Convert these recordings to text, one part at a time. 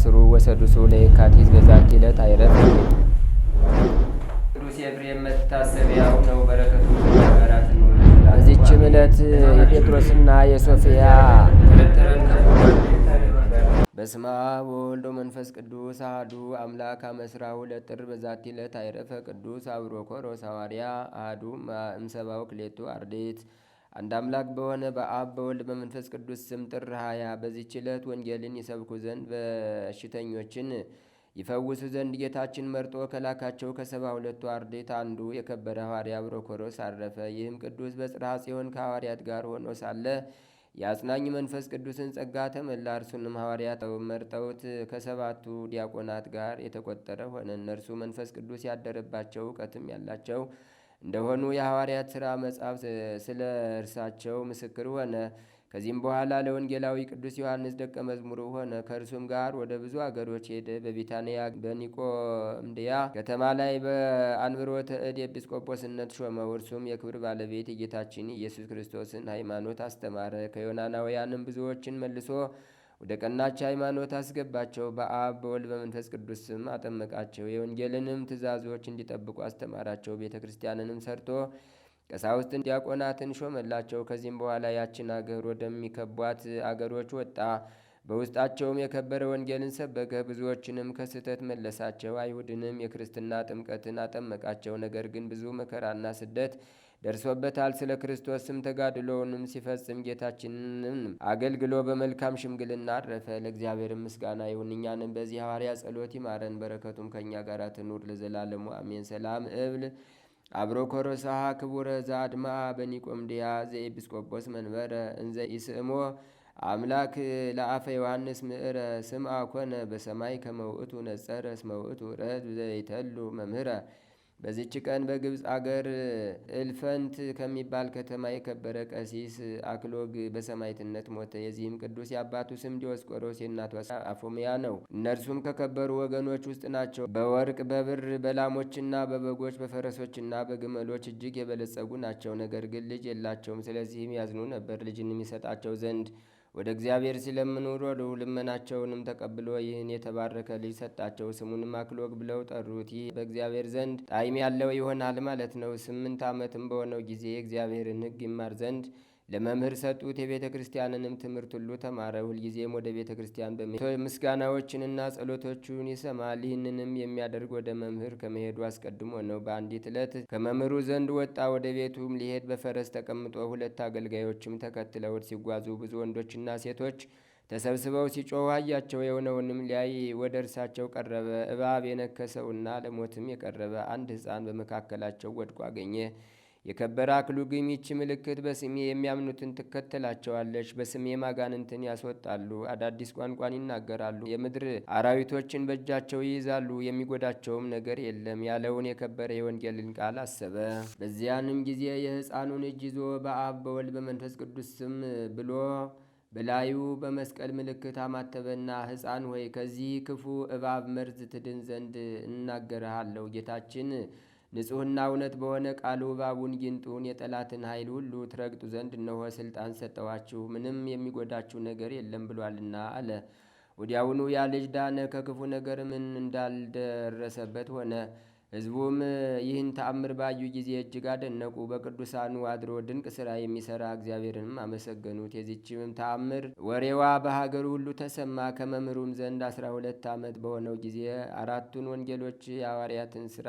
ማስሩ ወሰዱሱ ለየካቲት በዛቲ ዕለት አይረፍ። ቅዱስ ኤፍሬም መታሰቢያው ነው። በረከቱ ጋራት ነው። በዚችም ዕለት የጴጥሮስና የሶፊያ በስመ አብ ወወልድ ወመንፈስ ቅዱስ አሐዱ አምላክ አመስራሁ ለጥር በዛቲ ዕለት አይረፈ ቅዱስ አብሮኮሮስ ሐዋርያ አሐዱ እምሰባው ክሌቱ አርድእት። አንድ አምላክ በሆነ በአብ በወልድ በመንፈስ ቅዱስ ስም ጥር 20 በዚህች ዕለት ወንጌልን ይሰብኩ ዘንድ በሽተኞችን ይፈውሱ ዘንድ ጌታችን መርጦ ከላካቸው ከ72ቱ አርድእት አንዱ የከበረ ሐዋርያ አብሮኮሮስ አረፈ። ይህም ቅዱስ በጽርሐ ጽዮን ከሐዋርያት ጋር ሆኖ ሳለ የአጽናኝ መንፈስ ቅዱስን ጸጋ ተመላ። እርሱንም ሐዋርያት መርጠውት ከ7ቱ ዲያቆናት ጋር የተቆጠረ ሆነ። እነርሱ መንፈስ ቅዱስ ያደረባቸው እውቀትም ያላቸው እንደሆኑ የሐዋርያት ሥራ መጽሐፍ ስለ እርሳቸው ምስክር ሆነ። ከዚህም በኋላ ለወንጌላዊ ቅዱስ ዮሐንስ ደቀ መዝሙሩ ሆነ። ከእርሱም ጋር ወደ ብዙ አገሮች ሄደ። በቢታንያ በኒቆምድያ ከተማ ላይ በአንብሮተ እድ ኤጲስቆጶስነት ሾመው። እርሱም የክብር ባለቤት የጌታችን ኢየሱስ ክርስቶስን ሃይማኖት አስተማረ። ከዮናናውያንም ብዙዎችን መልሶ ወደ ቀናች ሃይማኖት አስገባቸው። በአብ በወልድ በመንፈስ ቅዱስ ስም አጠመቃቸው። የወንጌልንም ትእዛዞች እንዲጠብቁ አስተማራቸው። ቤተ ክርስቲያንንም ሰርቶ ቀሳውስትን ዲያቆናትን ሾመላቸው። ከዚህም በኋላ ያችን አገር ወደሚከቧት አገሮች ወጣ። በውስጣቸውም የከበረ ወንጌልን ሰበከ። ብዙዎችንም ከስህተት መለሳቸው። አይሁድንም የክርስትና ጥምቀትን አጠመቃቸው። ነገር ግን ብዙ መከራና ስደት ደርሶበታል። ስለ ክርስቶስ ስም ተጋድሎውንም ሲፈጽም ጌታችንን አገልግሎ በመልካም ሽምግልና አረፈ። ለእግዚአብሔር ምስጋና ይሁን፣ እኛንም በዚህ ሐዋርያ ጸሎት ይማረን፣ በረከቱም ከእኛ ጋር ትኑር ለዘላለሙ አሜን። ሰላም እብል አብሮኮሮስሃ ክቡረ ዘአድማ በኒቆምድያ ዘኤጲስቆጶስ መንበረ እንዘ ኢስእሞ አምላክ ለአፈ ዮሐንስ ምዕረ ስምዐ ኮነ በሰማይ ከመውእቱ ነጸረ እስመ ውእቱ ረድ ዘይተሉ መምህረ። በዚች ቀን በግብፅ አገር እልፈንት ከሚባል ከተማ የከበረ ቀሲስ አክሎግ በሰማዕትነት ሞተ። የዚህም ቅዱስ የአባቱ ስም ዲዮስቆሮስ የእናቱ አፎምያ ነው። እነርሱም ከከበሩ ወገኖች ውስጥ ናቸው። በወርቅ በብር በላሞችና በበጎች በፈረሶችና በግመሎች እጅግ የበለጸጉ ናቸው። ነገር ግን ልጅ የላቸውም። ስለዚህም ያዝኑ ነበር። ልጅንም ይሰጣቸው ዘንድ ወደ እግዚአብሔር ሲለምኑ ኖሩ። ልመናቸውንም ተቀብሎ ይህን የተባረከ ልጅ ሰጣቸው። ስሙንም አክሎግ ብለው ጠሩት። ይህ በእግዚአብሔር ዘንድ ጣዕም ያለው ይሆናል ማለት ነው። 8 ዓመትም በሆነው ጊዜ የእግዚአብሔርን ሕግ ይማር ዘንድ ለመምህር ሰጡት። የቤተ ክርስቲያንንም ትምህርት ሁሉ ተማረ። ሁልጊዜም ወደ ቤተ ክርስቲያን በመሄድ ምስጋናዎችንና ጸሎቶቹን ይሰማል። ይህንንም የሚያደርግ ወደ መምህር ከመሄዱ አስቀድሞ ነው። በአንዲት ዕለት ከመምህሩ ዘንድ ወጣ። ወደ ቤቱም ሊሄድ በፈረስ ተቀምጦ 2 አገልጋዮችም ተከትለውት ሲጓዙ ብዙ ወንዶችና ሴቶች ተሰብስበው ሲጮኹ አያቸው። የሆነውንም ሊያይ ወደ እርሳቸው ቀረበ። እባብ የነከሰውና ለሞትም የቀረበ አንድ ሕፃን በመካከላቸው ወድቆ አገኘ። የከበረ አክሎግም ይህች ምልክት በስሜ የሚያምኑትን ትከተላቸዋለች፣ በስሜ አጋንንትን ያስወጣሉ፣ አዳዲስ ቋንቋን ይናገራሉ፣ የምድር አራዊቶችን በእጃቸው ይይዛሉ፣ የሚጎዳቸውም ነገር የለም ያለውን የከበረ የወንጌልን ቃል አሰበ። በዚያንም ጊዜ የሕፃኑን እጅ ይዞ በአብ በወልድ በመንፈስ ቅዱስ ስም ብሎ በላዩ በመስቀል ምልክት አማተበና ሕፃን ሆይ ከዚህ ክፉ እባብ መርዝ ትድን ዘንድ እናገርሃለሁ። ጌታችን ንጹሕና እውነት በሆነ ቃሉ እባቡን ጊንጡን የጠላትን ኃይል ሁሉ ትረግጡ ዘንድ እነሆ ሥልጣን ሰጠዋችሁ፣ ምንም የሚጎዳችሁ ነገር የለም ብሏልና አለ። ወዲያውኑ ያ ልጅ ዳነ፣ ከክፉ ነገር ምን እንዳልደረሰበት ሆነ። ሕዝቡም ይህን ተአምር ባዩ ጊዜ እጅግ አደነቁ። በቅዱሳኑ አድሮ ድንቅ ሥራ የሚሠራ እግዚአብሔርንም አመሰገኑት። የዚችም ተአምር ወሬዋ በሀገሩ ሁሉ ተሰማ። ከመምህሩም ዘንድ 12 ዓመት በሆነው ጊዜ 4ቱን ወንጌሎች የሐዋርያትን ሥራ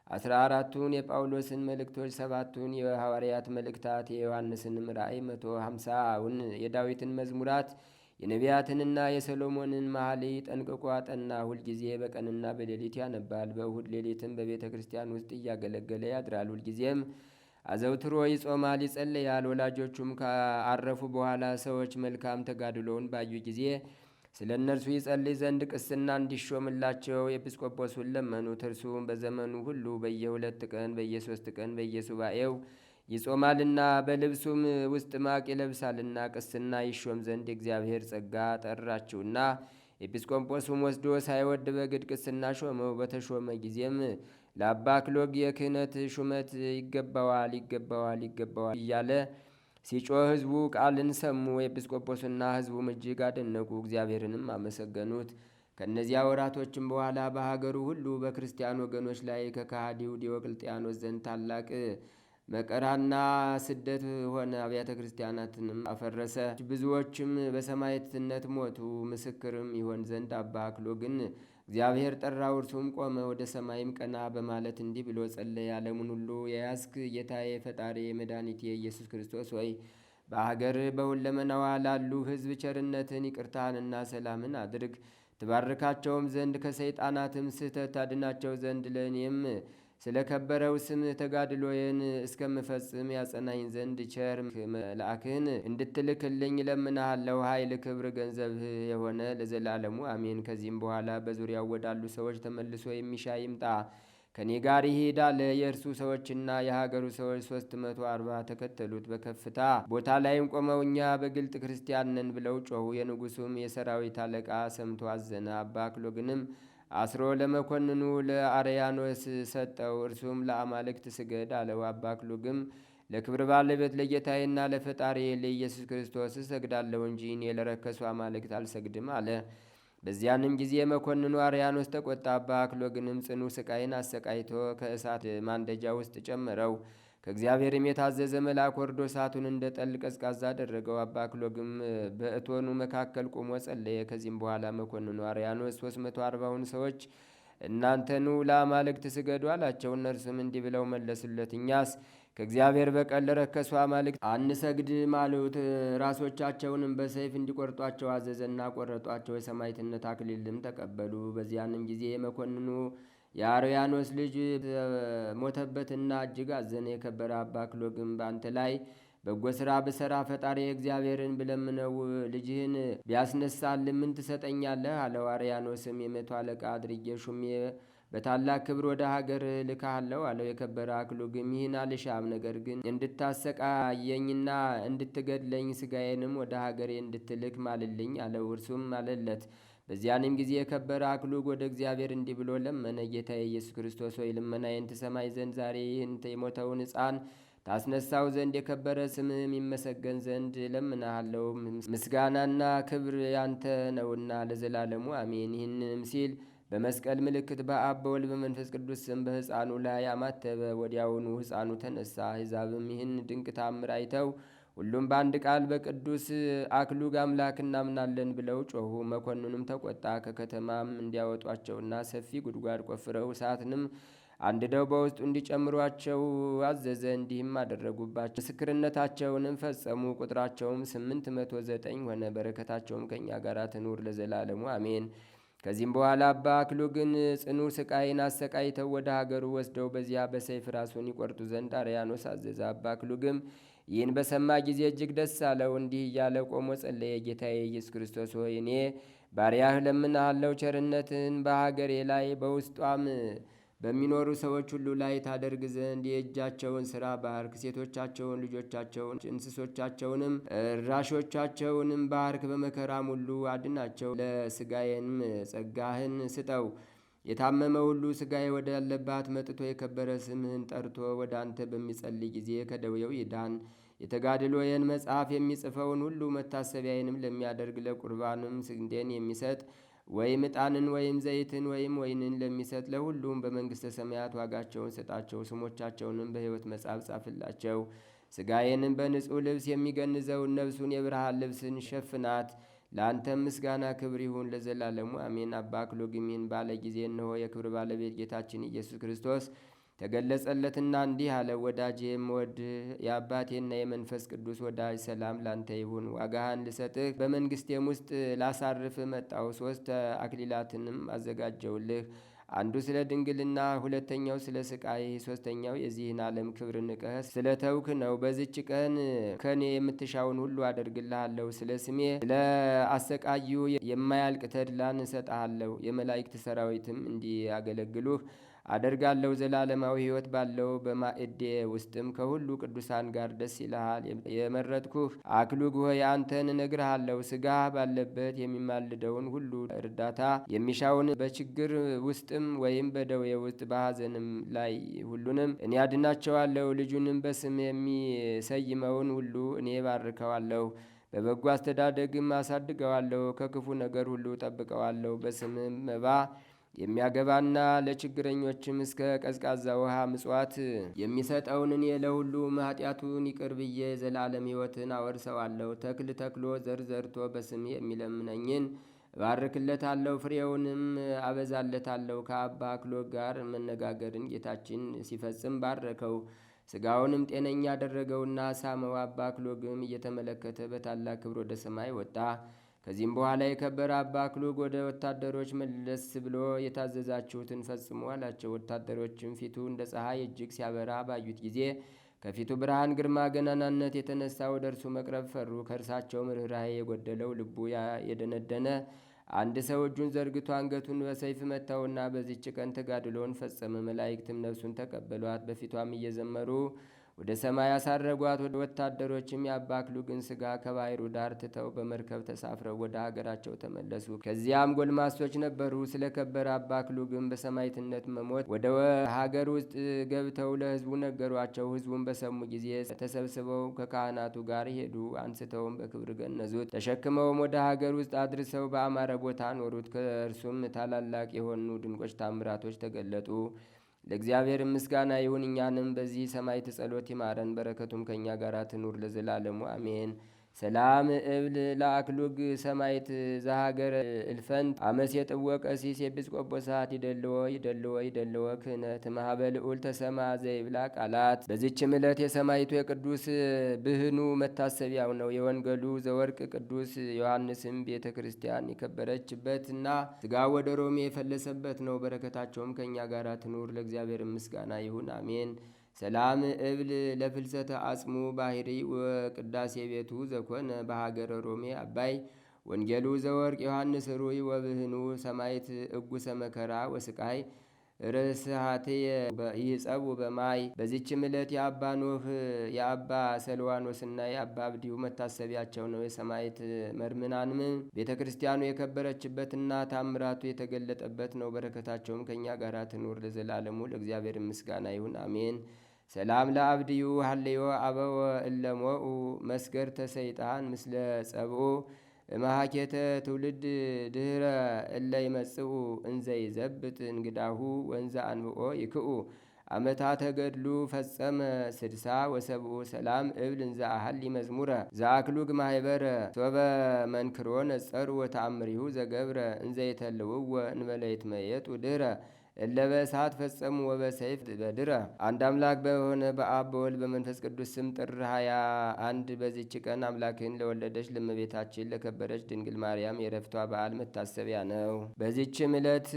14ቱን የጳውሎስን መልእክቶች 7ቱን የሐዋርያት መልእክታት የዮሐንስንም ራእይ 150ውን የዳዊትን መዝሙራት የነቢያትንና የሰሎሞንን መኃልይ ጠንቅቆ አጠና። ሁልጊዜ በቀንና በሌሊት ያነባል። በእሁድ ሌሊትም በቤተ ክርስቲያን ውስጥ እያገለገለ ያድራል። ሁልጊዜም አዘውትሮ ይጾማል፣ ይጸለያል። ወላጆቹም ካረፉ በኋላ ሰዎች መልካም ተጋድሎውን ባዩ ጊዜ ስለ እነርሱ ይጸልይ ዘንድ ቅስና እንዲሾምላቸው ኤጲስቆጶሱን ለመኑት። እርሱም በዘመኑ ሁሉ በየ2 ቀን በየ3 ቀን በየሱባኤው ይጾማልና በልብሱም ውስጥ ማቅ ይለብሳልና ቅስና ይሾም ዘንድ የእግዚአብሔር ጸጋ ጠራችውና ኤጲስቆጶሱም ወስዶ ሳይወድ በግድ ቅስና ሾመው። በተሾመ ጊዜም ለአባ አክሎግ የክህነት ሹመት ይገባዋል ይገባዋል ይገባዋል እያለ ሲጮህ ሕዝቡ ቃልን ሰሙ። ኤጲስቆጶስና ሕዝቡም እጅግ አደነቁ፣ እግዚአብሔርንም አመሰገኑት። ከእነዚያ ወራቶችም በኋላ በሀገሩ ሁሉ በክርስቲያን ወገኖች ላይ ከከሃዲው ዲዮቅልጥያኖስ ዘንድ ታላቅ መከራና ስደት ሆነ። አብያተ ክርስቲያናትንም አፈረሰ። ብዙዎችም በሰማዕትነት ሞቱ። ምስክርም ይሆን ዘንድ አባ አክሎግን እግዚአብሔር ጠራው። እርሱም ቆመ፣ ወደ ሰማይም ቀና በማለት እንዲህ ብሎ ጸለየ። ዓለሙን ሁሉ የያዝክ ጌታዬ፣ ፈጣሪ፣ መድኃኒቴ ኢየሱስ ክርስቶስ ሆይ በሀገር በሁለመናዋ ላሉ ሕዝብ ቸርነትን፣ ይቅርታንና ሰላምን አድርግ። ትባርካቸውም ዘንድ ከሰይጣናትም ስህተት ታድናቸው ዘንድ ለእኔም ስለ ከበረው ስም ተጋድሎዬን እስከምፈጽም ያጸናኝ ዘንድ ቸር መልአክህን እንድትልክልኝ እለምንሃለሁ። ኃይል፣ ክብር ገንዘብህ የሆነ ለዘላለሙ አሜን። ከዚህም በኋላ በዙሪያው ወዳሉ ሰዎች ተመልሶ የሚሻ ይምጣ ከኔ ጋር ይሄድ አለ። የእርሱ ሰዎችና የሀገሩ ሰዎች 340 ተከተሉት። በከፍታ ቦታ ላይም ቆመው እኛ በግልጥ ክርስቲያን ነን ብለው ጮኹ። የንጉሱም የሰራዊት አለቃ ሰምቶ አዘነ። አባ አክሎግንም አስሮ ለመኮንኑ ለአርያኖስ ሰጠው። እርሱም ለአማልክት ስገድ አለው። አባ አክሎግም ለክብር ባለቤት ለጌታዬና ለፈጣሪ ለኢየሱስ ክርስቶስ እሰግዳለሁ እንጂ እኔ ለረከሱ አማልክት አልሰግድም አለ። በዚያንም ጊዜ መኮንኑ አርያኖስ ተቆጣ። አባ አክሎግንም ጽኑ ስቃይን አሰቃይቶ ከእሳት ማንደጃ ውስጥ ጨመረው። ከእግዚአብሔርም የታዘዘ መልአክ ወርዶ እሳቱን እንደ ጠል ቀዝቃዛ አደረገው። አባ አክሎግም በእቶኑ መካከል ቆሞ ጸለየ። ከዚህም በኋላ መኮንኑ አርያኖስ 340ውን ሰዎች እናንተኑ ለአማልክት ስገዱ አላቸው። እነርሱም እንዲህ ብለው መለሱለት፣ እኛስ ከእግዚአብሔር በቀር ለረከሱ አማልክት አንሰግድም አሉት። ራሶቻቸውንም በሰይፍ እንዲቆርጧቸው አዘዘና ቆረጧቸው። የሰማዕትነት አክሊልም ተቀበሉ። በዚያንም ጊዜ መኮንኑ የአርያኖስ ልጅ ሞተበትና እጅግ አዘነ። የከበረ አባ አክሎግም በአንተ ላይ በጎ ሥራ ብሠራ ፈጣሪ እግዚአብሔርን ብለምነው ልጅህን ቢያስነሳልህ ምን ትሰጠኛለህ አለው። አርያኖስም የመቶ አለቃ አድርጌ ሹሜ በታላቅ ክብር ወደ ሀገር ልካሃለሁ አለው። የከበረ አክሎግም ይህን አልሻም፣ ነገር ግን እንድታሰቃየኝና እንድትገድለኝ ሥጋዬንም ወደ ሀገሬ እንድትልክ ማልልኝ አለው። እርሱም ማለለት። በዚያንም ጊዜ የከበረ አክሉግ ወደ እግዚአብሔር እንዲህ ብሎ ለመነ። ጌታዬ ኢየሱስ ክርስቶስ ሆይ ልመናዬን ትሰማኝ ዘንድ ዛሬ ይህን የሞተውን ሕፃን ታስነሳው ዘንድ የከበረ ስምህም ይመሰገን ዘንድ እለምንሃለሁ። ምስጋናና ክብር ያንተ ነውና ለዘላለሙ አሜን። ይህንም ሲል በመስቀል ምልክት በአብ በወልድ በመንፈስ ቅዱስ ስም በሕፃኑ ላይ አማተበ። ወዲያውኑ ሕፃኑ ተነሳ። አሕዛብም ይህን ድንቅ ታምር አይተው ሁሉም በአንድ ቃል በቅዱስ አክሉግ አምላክ እናምናለን ብለው ጮኹ። መኮንኑም ተቆጣ። ከከተማም እንዲያወጧቸውና ሰፊ ጉድጓድ ቆፍረው እሳትንም አንድደው በውስጡ እንዲጨምሯቸው አዘዘ። እንዲህም አደረጉባቸው። ምስክርነታቸውንም ፈጸሙ። ቁጥራቸውም 809 ሆነ። በረከታቸውም ከእኛ ጋር ትኑር ለዘላለሙ አሜን። ከዚህም በኋላ አባ አክሉግን ጽኑ ስቃይን አሰቃይተው ወደ ሀገሩ ወስደው በዚያ በሰይፍ ራሱን ይቆርጡ ዘንድ አርያኖስ አዘዘ። አባ አክሉግም ይህን በሰማ ጊዜ እጅግ ደስ አለው። እንዲህ እያለ ቆሞ ጸለየ። ጌታዬ ኢየሱስ ክርስቶስ ሆይ እኔ ባሪያህ እለምንሃለሁ፣ ቸርነትን በሀገሬ ላይ በውስጧም በሚኖሩ ሰዎች ሁሉ ላይ ታደርግ ዘንድ የእጃቸውን ሥራ ባርክ። ሴቶቻቸውን፣ ልጆቻቸውን፣ እንስሶቻቸውንም ራሾቻቸውንም ባርክ። በመከራም ሁሉ አድናቸው። ለሥጋዬንም ጸጋህን ስጠው። የታመመ ሁሉ ሥጋዬ ወዳለባት መጥቶ የከበረ ስምህን ጠርቶ ወደ አንተ በሚጸልይ ጊዜ ከደዌው ይዳን። የተጋድሎዬን መጽሐፍ የሚጽፈውን ሁሉ መታሰቢያዬንም ለሚያደርግ ለቁርባንም ስንዴን የሚሰጥ ወይም ዕጣንን ወይም ዘይትን ወይም ወይንን ለሚሰጥ ለሁሉም በመንግሥተ ሰማያት ዋጋቸውን ስጣቸው። ስሞቻቸውንም በሕይወት መጽሐፍ ጻፍላቸው። ሥጋዬንም በንጹሕ ልብስ የሚገንዘውን ነፍሱን የብርሃን ልብስን ሸፍናት። ለአንተም ምስጋና ክብር ይሁን ለዘላለሙ አሜን። አባ አክሎግም ይህን ባለ ጊዜ እነሆ የክብር ባለቤት ጌታችን ኢየሱስ ክርስቶስ ተገለጸለትና እንዲህ አለ። ወዳጄ የምወድህ የአባቴና የመንፈስ ቅዱስ ወዳጅ ሰላም ላንተ ይሁን። ዋጋህን ልሰጥህ በመንግሥቴም ውስጥ ላሳርፍ መጣሁ። 3 አክሊላትንም አዘጋጀውልህ። አንዱ ስለ ድንግልና፣ ሁለተኛው ስለ ስቃይ፣ ሶስተኛው የዚህን ዓለም ክብር ንቀህ ስለ ተውክ ነው። በዚች ቀን ከኔ የምትሻውን ሁሉ አደርግልሃለሁ። ስለ ስሜ ስለ አሰቃዩ የማያልቅ ተድላን እሰጥሃለሁ። የመላእክት ሰራዊትም እንዲያገለግሉህ አደርጋለሁ። ዘላለማዊ ሕይወት ባለው በማዕዴ ውስጥም ከሁሉ ቅዱሳን ጋር ደስ ይልሃል። የመረጥኩህ አክሉግ ሆይ አንተን እነግርሃለሁ። ሥጋ ባለበት የሚማልደውን ሁሉ እርዳታ የሚሻውን በችግር ውስጥም ወይም በደዌ ውስጥ በሐዘንም ላይ ሁሉንም እኔ አድናቸዋለሁ። ልጁንም በስም የሚሰይመውን ሁሉ እኔ ባርከዋለሁ። በበጎ አስተዳደግም አሳድገዋለሁ። ከክፉ ነገር ሁሉ ጠብቀዋለሁ። በስምም መባ የሚያገባና ለችግረኞችም እስከ ቀዝቃዛ ውሃ ምጽዋት የሚሰጠውን እኔ ለሁሉም ኃጢአቱን ይቅር ብዬ ዘላለም ሕይወትን አወርሰዋለሁ። ተክል ተክሎ ዘር ዘርቶ በስሜ የሚለምነኝን እባርክለታለሁ፣ ፍሬውንም አበዛለታለሁ። ከአባ አክሎግ ጋር መነጋገርን ጌታችን ሲፈጽም ባረከው። ሥጋውንም ጤነኛ አደረገውና ሳመው። አባ አክሎግም እየተመለከተ በታላቅ ክብር ወደ ሰማይ ወጣ። ከዚህም በኋላ የከበረ አባ አክሎግ ወደ ወታደሮች መለስ ብሎ የታዘዛችሁትን ፈጽሙ አላቸው። ወታደሮችም ፊቱ እንደ ፀሐይ እጅግ ሲያበራ ባዩት ጊዜ ከፊቱ ብርሃን ግርማ ገናናነት የተነሳ ወደ እርሱ መቅረብ ፈሩ። ከእርሳቸው ርኅራኄ የጎደለው ልቡ የደነደነ አንድ ሰው እጁን ዘርግቶ አንገቱን በሰይፍ መታውና በዚህች ቀን ተጋድሎውን ፈጸመ። መላእክትም ነፍሱን ተቀበሏት፣ በፊቷም እየዘመሩ ወደ ሰማይ አሳረጓት። ወደ ወታደሮችም የአባ አክሎግን ሥጋ ከባሕሩ ዳር ትተው በመርከብ ተሳፍረው ወደ ሀገራቸው ተመለሱ። ከዚያም ጎልማሶች ነበሩ። ስለ ከበረ አባ አክሎግም በሰማዕትነት መሞት ወደ ሀገር ውስጥ ገብተው ለሕዝቡ ነገሯቸው። ሕዝቡን በሰሙ ጊዜ ተሰብስበው ከካህናቱ ጋር ሄዱ። አንስተውም በክብር ገነዙት። ተሸክመውም ወደ ሀገር ውስጥ አድርሰው በአማረ ቦታ ኖሩት። ከእርሱም ታላላቅ የሆኑ ድንቆች ታምራቶች ተገለጡ። ለእግዚአብሔር ምስጋና ይሁን። እኛንም በዚህ ሰማዕት ጸሎት ይማረን፣ በረከቱም ከእኛ ጋር ትኑር ለዘላለሙ አሜን። ሰላም እብል ለአክሉግ ሰማዕት ዘሀገረ እልፈንት አመስ የጥወቀ ሲስ ኤጲስቆጶሳት ይደልዎ ክህነት ማህበ ልዑል ተሰማ ዘይብላ ቃላት። በዚችም ዕለት የሰማዕቱ የቅዱስ ብህኑ መታሰቢያው ነው። የወንጌሉ ዘወርቅ ቅዱስ ዮሐንስም ቤተ ክርስቲያን የከበረችበትና ሥጋው ወደ ሮሜ የፈለሰበት ነው። በረከታቸውም ከእኛ ጋር ትኑር ለእግዚአብሔር ምስጋና ይሁን አሜን። ሰላም እብል ለፍልሰተ አጽሙ ባህሪ ወቅዳሴ ቤቱ ዘኮነ በሀገረ ሮሜ አባይ ወንጌሉ ዘወርቅ ዮሐንስ ሩይ ወብህኑ ሰማይት እጉሰ መከራ ወስቃይ ርስሃቴ ይጸቡ በማይ። በዚችም ዕለት የአባ ኖህ የአባ ሰልዋኖስና የአባ አብዲሁ መታሰቢያቸው ነው። የሰማይት መርምናንም ቤተ ክርስቲያኑ የከበረችበትና ታምራቱ የተገለጠበት ነው። በረከታቸውም ከእኛ ጋር ትኑር ለዘላለሙ ለእግዚአብሔር ምስጋና ይሁን አሜን። ሰላም ለአብድዩ ሀሌዮ አበወ እለሞኡ መስገርተ ሰይጣን ምስለ ጸብኦ ማሃኬተ ትውልድ ድህረ እለ ይመጽኡ እንዘይ ዘብጥ እንግዳሁ ወንዘ አንብኦ ይክኡ አመታተ ገድሉ ፈጸመ ስድሳ ወሰብኡ። ሰላም እብል እንዘ አሐሊ መዝሙረ ዘአክሉግ ማይበረ ሶበ መንክሮ ነጸሩ ወተአምሪሁ ዘገብረ እንዘ የተልውወ እንበለይት መየጡ ድህረ እለበሳት ፈጸሙ ወበሰይፍ በድረ። አንድ አምላክ በሆነ በአብ በወልድ በመንፈስ ቅዱስ ስም ጥር 21 በዚች ቀን አምላክን ለወለደች ለእመቤታችን ለከበረች ድንግል ማርያም የረፍቷ በዓል መታሰቢያ ነው። በዚችም ዕለት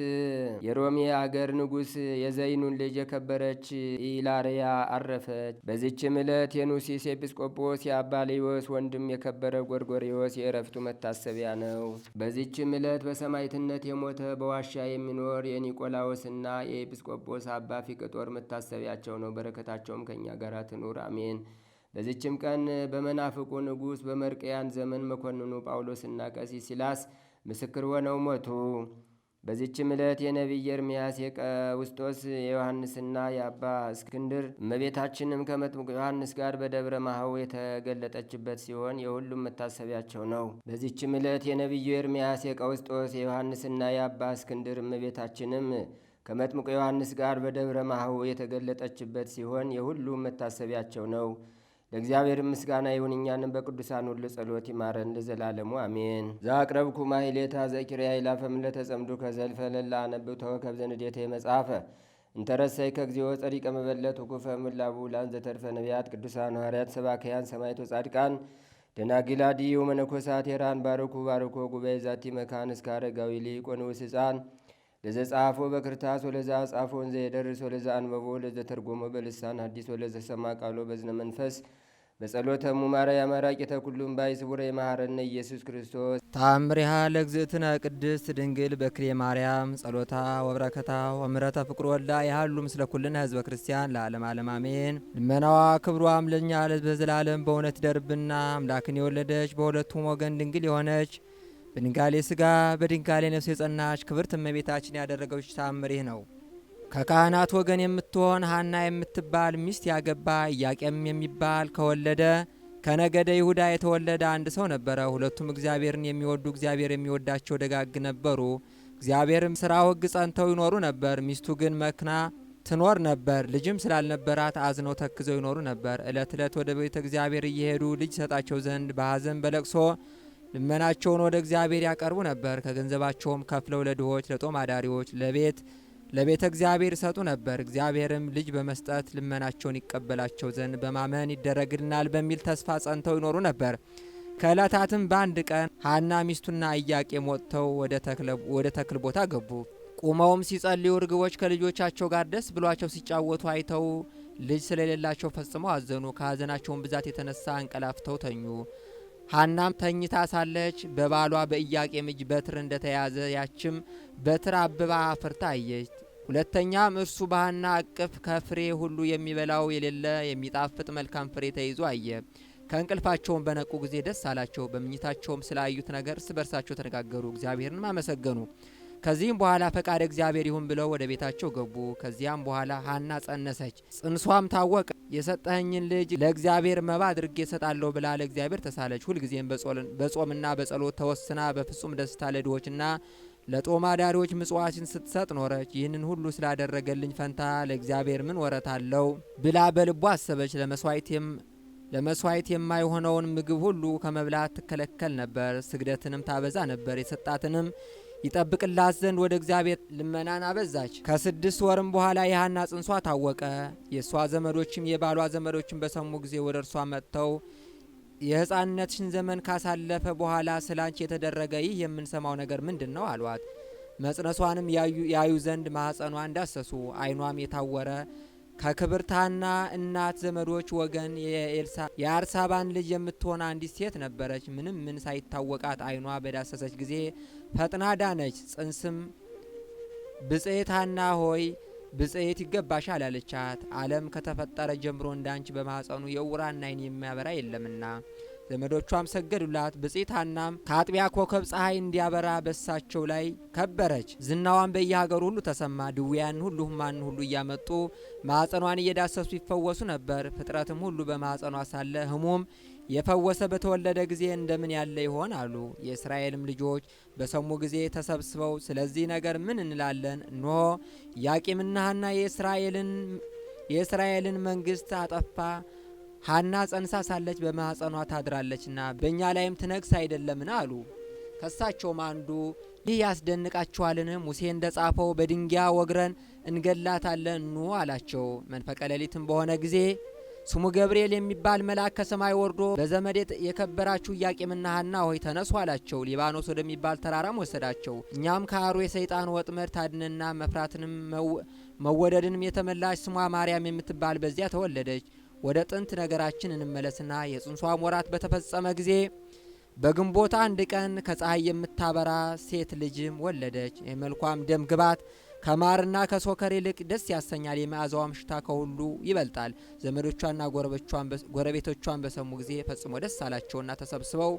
የሮሜ አገር ንጉሥ የዘይኑን ልጅ የከበረች ኢላርያ አረፈች። በዚችም ዕለት የኑሲስ ኤጲስቆጶስ የአባ ሌዎስ ወንድም የከበረ ጎርጎርዮስ የእረፍቱ መታሰቢያ ነው። በዚችም ዕለት በሰማዕትነት የሞተ በዋሻ የሚኖር የኒቆላዎስ እና የኤጲስቆጶስ አባ ፊቅጦር መታሰቢያቸው ነው። በረከታቸውም ከእኛ ጋር ትኑር አሜን። በዚችም ቀን በመናፍቁ ንጉሥ በመርቅያን ዘመን መኮንኑ ጳውሎስና ቀሲስ ሲላስ ምስክር ሆነው ሞቱ። በዚችም ዕለት የነቢይ ኤርምያስ የቀውስጦስ የዮሐንስና የአባ እስክንድር እመቤታችንም ከመጥምቁ ዮሐንስ ጋር በደብረ ማህው የተገለጠችበት ሲሆን የሁሉም መታሰቢያቸው ነው። በዚችም ዕለት የነቢዩ ኤርምያስ የቀውስጦስ የዮሐንስና የአባ እስክንድር እመቤታችንም ከመጥምቁ ዮሐንስ ጋር በደብረ ማህው የተገለጠችበት ሲሆን የሁሉም መታሰቢያቸው ነው። ለእግዚአብሔር ምስጋና ይሁን። እኛንም በቅዱሳን ሁሉ ጸሎት ይማረን ለዘላለሙ አሜን። ዘአቅረብኩ ማሕሌታ ዘኪርያ ይላፈም ለተጸምዱ ከዘልፈ ለላ አነብብ ተወከብ ዘንዴተ መጽሐፈ እንተረሰይ ከግዚኦ ጸሪቀ መበለት ወኩፈ ምላቡ ላን ዘተርፈ ነቢያት ቅዱሳን ሐዋርያት ሰባክያን ሰማዕቶ ጻድቃን ደናግላዲ ወመነኮሳት ሄራን ባረኩ ባረኮ ጉባኤ ዛቲ መካን እስከ አረጋዊ ሊቅ ወንዑስ ሕፃን ለዘ ጻፎ በክርታስ ወለዛ ጻፎ ወንዘ የደርስ ወለዛ አንበቦ ለዘ ተርጎሞ በልሳን አዲስ ወለዘ ሰማ ቃሎ በዝነ መንፈስ በጸሎተሙ ማርያ ማራቂተ ኩሉም ባይ ስቡረ የማሐረነ ኢየሱስ ክርስቶስ ታምሪሃ ለእግዝእትነ ቅድስት ድንግል በክልኤ ማርያም ጸሎታ ወብረከታ ወምረታ ፍቅር ወልዳ ያህሉ ምስለ ኩልነ ህዝበ ክርስቲያን ለዓለም ዓለም አሜን። ልመናዋ ክብሯም ለእኛ በዘላለም በእውነት ደርብና አምላክን የወለደች በሁለቱም ወገን ድንግል የሆነች በድንጋሌ ሥጋ በድንጋሌ ነፍስ የጸናች ክብርት እመቤታችን ያደረገች ታምር ይህ ነው። ከካህናት ወገን የምትሆን ሐና የምትባል ሚስት ያገባ ኢያቄም የሚባል ከወለደ ከነገደ ይሁዳ የተወለደ አንድ ሰው ነበረ። ሁለቱም እግዚአብሔርን የሚወዱ እግዚአብሔር የሚወዳቸው ደጋግ ነበሩ። እግዚአብሔርም ስራው ሕግ ጸንተው ይኖሩ ነበር። ሚስቱ ግን መክና ትኖር ነበር። ልጅም ስላልነበራት አዝነው ተክዘው ይኖሩ ነበር። ዕለት ዕለት ወደ ቤተ እግዚአብሔር እየሄዱ ልጅ ሰጣቸው ዘንድ በሐዘን በለቅሶ ልመናቸውን ወደ እግዚአብሔር ያቀርቡ ነበር። ከገንዘባቸውም ከፍለው ለድሆች፣ ለጦም አዳሪዎች፣ ለቤተ እግዚአብሔር ይሰጡ ነበር። እግዚአብሔርም ልጅ በመስጠት ልመናቸውን ይቀበላቸው ዘንድ በማመን ይደረግልናል በሚል ተስፋ ጸንተው ይኖሩ ነበር። ከዕለታትም በአንድ ቀን ሐና ሚስቱና ኢያቄም ወጥተው ወደ ተክል ቦታ ገቡ። ቁመውም ሲጸልዩ ርግቦች ከልጆቻቸው ጋር ደስ ብሏቸው ሲጫወቱ አይተው ልጅ ስለሌላቸው ፈጽመው አዘኑ። ከሐዘናቸውን ብዛት የተነሳ አንቀላፍተው ተኙ። ሐናም ተኝታ ሳለች በባሏ በኢያቄም እጅ በትር እንደተያዘ ያችም በትር አብባ አፍርታ አየች። ሁለተኛም እርሱ በሐና እቅፍ ከፍሬ ሁሉ የሚበላው የሌለ የሚጣፍጥ መልካም ፍሬ ተይዞ አየ። ከእንቅልፋቸውም በነቁ ጊዜ ደስ አላቸው። በምኝታቸውም ስላዩት ነገር እርስ በርሳቸው ተነጋገሩ፣ እግዚአብሔርንም አመሰገኑ። ከዚህም በኋላ ፈቃድ እግዚአብሔር ይሁን ብለው ወደ ቤታቸው ገቡ። ከዚያም በኋላ ሐና ጸነሰች፣ ጽንሷም ታወቀ። የሰጠኸኝን ልጅ ለእግዚአብሔር መባ አድርጌ እሰጣለሁ ብላ ለእግዚአብሔር ተሳለች። ሁልጊዜም በጾምና በጸሎት ተወስና በፍጹም ደስታ ለድሆችና ለጦም አዳሪዎች ምጽዋትን ስትሰጥ ኖረች። ይህንን ሁሉ ስላደረገልኝ ፈንታ ለእግዚአብሔር ምን ወረት አለው ብላ በልቧ አሰበች። ለመስዋዕት የማይሆነውን ምግብ ሁሉ ከመብላት ትከለከል ነበር። ስግደትንም ታበዛ ነበር። የሰጣትንም ይጠብቅላት ዘንድ ወደ እግዚአብሔር ልመናን አበዛች። ከ6 ወርም በኋላ የሐና ጽንሷ ታወቀ። የእሷ ዘመዶችም የባሏ ዘመዶችም በሰሙ ጊዜ ወደ እርሷ መጥተው የሕፃንነትሽን ዘመን ካሳለፈ በኋላ ስላንቺ የተደረገ ይህ የምንሰማው ነገር ምንድን ነው? አሏት። መጽነሷንም ያዩ ዘንድ ማኅፀኗን ዳሰሱ። ዓይኗም የታወረ ከክብርት ሐና እናት ዘመዶች ወገን የአርሳባን ልጅ የምትሆን አንዲት ሴት ነበረች። ምንም ምን ሳይታወቃት ዓይኗ በዳሰሰች ጊዜ ፈጥና ዳነች። ጽንስም ብጽዕት ሐና ሆይ ብጽዕት ይገባሻል አለቻት። ዓለም ከተፈጠረ ጀምሮ እንዳንቺ በማኅፀኑ የዕውራን ዓይን የሚያበራ የለምና። ዘመዶቿም ሰገዱላት። ብጽዕት ሐናም ከአጥቢያ ኮከብ ፀሐይ እንዲያበራ በሳቸው ላይ ከበረች። ዝናዋን በየሀገሩ ሁሉ ተሰማ። ድውያን ሁሉ ሕሙማን ሁሉ እያመጡ ማኅፀኗን እየዳሰሱ ይፈወሱ ነበር። ፍጥረትም ሁሉ በማኅፀኗ ሳለ ሕሙም የፈወሰ በተወለደ ጊዜ እንደምን ያለ ይሆን አሉ። የእስራኤልም ልጆች በሰሙ ጊዜ ተሰብስበው ስለዚህ ነገር ምን እንላለን? እነሆ ኢያቄምና ሐና የእስራኤልን መንግስት አጠፋ። ሐና ጸንሳ ሳለች በማኅፀኗ ታድራለችና በእኛ ላይም ትነግስ አይደለምን አሉ። ከሳቸውም አንዱ ይህ ያስደንቃችኋልን? ሙሴ እንደ ጻፈው በድንጋይ ወግረን እንገላታለን ኑ አላቸው። መንፈቀ ሌሊትም በሆነ ጊዜ ስሙ ገብርኤል የሚባል መልአክ ከሰማይ ወርዶ በዘመድ የከበራችሁ ኢያቄምና ሐና ሆይ ተነሱ አላቸው። ሊባኖስ ወደሚባል ተራራም ወሰዳቸው። እኛም ከአሩ የሰይጣን ወጥመድ ታድነና መፍራትንም መወደድንም የተመላች ስሟ ማርያም የምትባል በዚያ ተወለደች። ወደ ጥንት ነገራችን እንመለስና የጽንሷም ወራት በተፈጸመ ጊዜ በግንቦት 1 ቀን ከፀሐይ የምታበራ ሴት ልጅም ወለደች። የመልኳም ደም ግባት ከማርና ከሶከር ይልቅ ደስ ያሰኛል። የመዓዛዋም ሽታ ከሁሉ ይበልጣል። ዘመዶቿና ጎረቤቶቿን በሰሙ ጊዜ ፈጽሞ ደስ አላቸውና ተሰብስበው